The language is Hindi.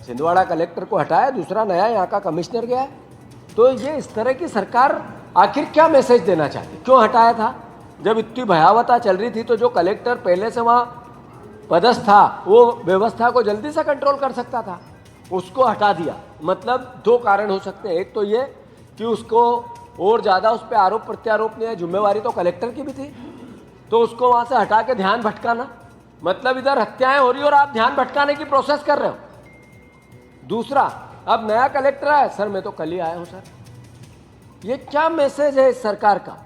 छिंदवाड़ा कलेक्टर को हटाया, दूसरा नया यहाँ का कमिश्नर गया। तो ये इस तरह की सरकार आखिर क्या मैसेज देना चाहती, क्यों हटाया था? जब इतनी भयावता चल रही थी तो जो कलेक्टर पहले से वहाँ पदस्थ था वो व्यवस्था को जल्दी से कंट्रोल कर सकता था, उसको हटा दिया। मतलब दो कारण हो सकते हैं, एक तो ये कि उसको और ज़्यादा उस पर आरोप प्रत्यारोप नहीं है, जिम्मेवारी तो कलेक्टर की भी थी, तो उसको वहाँ से हटा के ध्यान भटकाना, मतलब इधर हत्याएं हो रही और आप ध्यान भटकाने की प्रोसेस कर रहे हो। दूसरा, अब नया कलेक्टर आया, सर मैं तो कल ही आया हूँ सर, ये क्या मैसेज है इस सरकार का?